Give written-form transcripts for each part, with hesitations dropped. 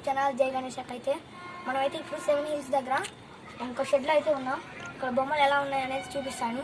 YouTube channel జై గణేష్ అయితే మనమైతే ఇప్పుడు 7 హిల్స్ దగ్గర ఇంకో షెడ్లో అయితే ఉన్నాం. ఇక్కడ బొమ్మలు ఎలా ఉన్నాయి అనేది చూపిస్తాను.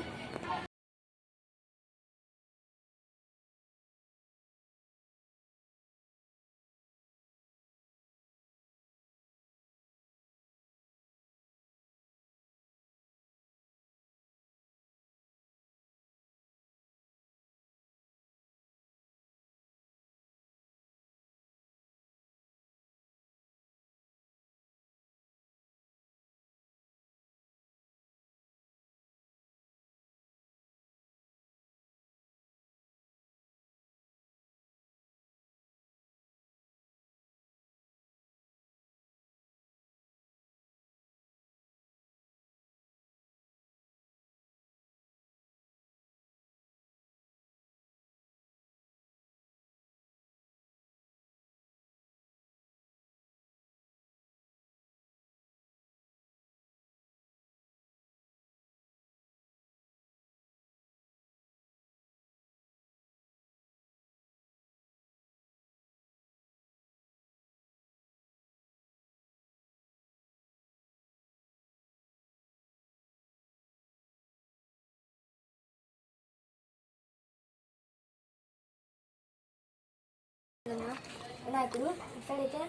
వినాయకుడు ఇక్కడైతే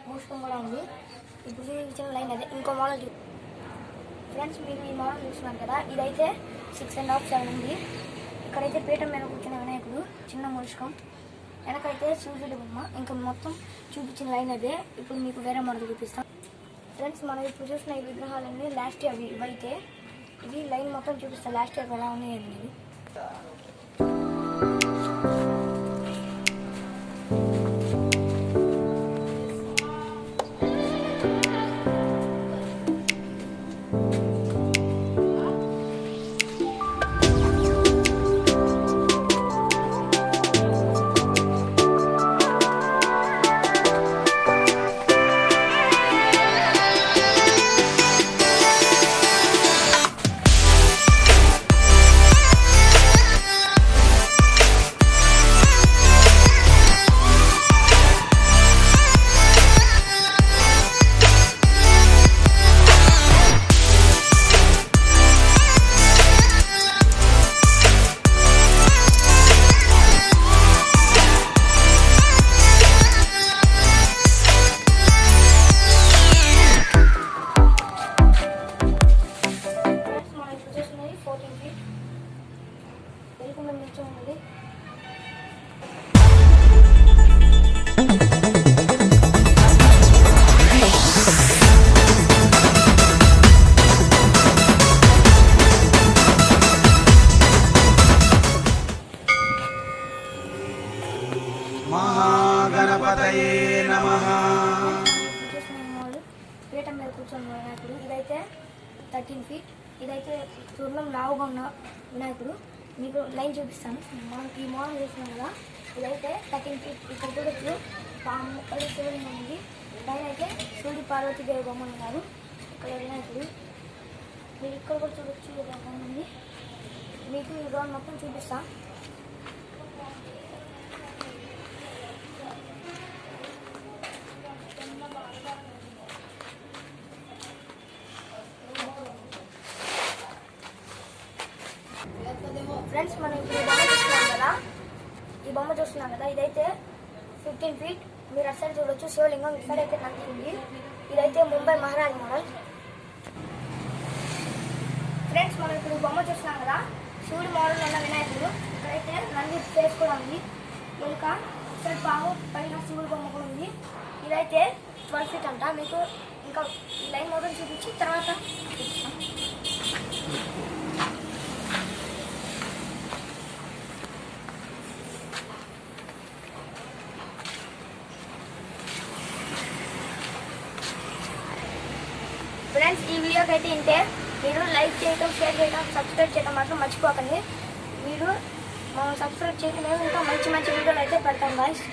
మూసుకొని కూడా ఉంది. ఇప్పుడు చూపించిన లైన్ అదే ఇంకో మోడల్ ఫ్రెండ్స్. మీరు ఈ మోడల్ చూస్తున్నారు కదా, ఇదైతే 6.5 7 ఉంది. ఇక్కడైతే పీఠం మీద కూర్చున్న వినాయకుడు, చిన్న మూసుకం, వెనకైతే సూర్యుడి బొమ్మ. ఇంకా మొత్తం చూపించిన లైన్ అదే. ఇప్పుడు మీకు వేరే మోడల్ చూపిస్తాం ఫ్రెండ్స్. మనం ఇప్పుడు చూసిన ఈ విగ్రహాలన్నీ లాస్ట్ ఇయర్ ఇవైతే ఇది లైన్ మొత్తం చూపిస్తాం. లాస్ట్ ఇయర్ ఎలా ఉన్నాయి అనేది మహాగణపతయే నమః. పీఠం మీద కూర్చొని వినాయకుడు. ఇదైతే 13 feet. ఇదైతే చూడడం లావుగా ఉన్న వినాయకుడు. మీకు లైన్ చూపిస్తాను. మనం ఈ మోడల్ చూస్తున్నాం కదా, ఇదైతే 13 feet. ఇక్కడ చూడొచ్చు పాము శివలింగం ఉంది. పైన అయితే సూర్యుడు పార్వతీదేవి బొమ్మ ఉన్నారు. ఇక్కడ వినాయకుడు మీరు ఇక్కడ కూడా చూడొచ్చు. బొమ్మ ఉంది. మీకు ఈ గ్రౌండ్ మొత్తం చూపిస్తాను. ఫ్రెండ్స్ మనం ఇప్పుడు ఈ బొమ్మ చూస్తున్నాం కదా, ఇదైతే 15 feet. మీరు అటు సైడ్ చూడొచ్చు శివలింగం. ఇక్కడైతే నంది ఉంది. ఇదైతే ముంబై మహారాజ్ మోడల్. ఫ్రెండ్స్ మనం ఇప్పుడు బొమ్మ చూస్తున్నాం కదా, శివుడి మోడల్ ఉన్న వినాయకుడు. ఇక్కడైతే నంది ఫేస్ కూడా ఉంది. ఇంకా ఇక్కడ పాము, పైన శివుడి బొమ్మ కూడా ఉంది. ఇదైతే 12 feet అంట. మీకు ఇంకా లైన్ మోడల్ చూపించి తర్వాత ఫ్రెండ్స్ ఈ వీడియోకి అయితే ఇంతే. మీరు లైక్ చేయడం, షేర్ చేయడం, సబ్స్క్రైబ్ చేయడం మాత్రం మర్చిపోకండి. మీరు మనం సబ్స్క్రైబ్ చేయడం ఇంకా మంచి మంచి వీడియోలు అయితే పెడతాం గాయ్స్.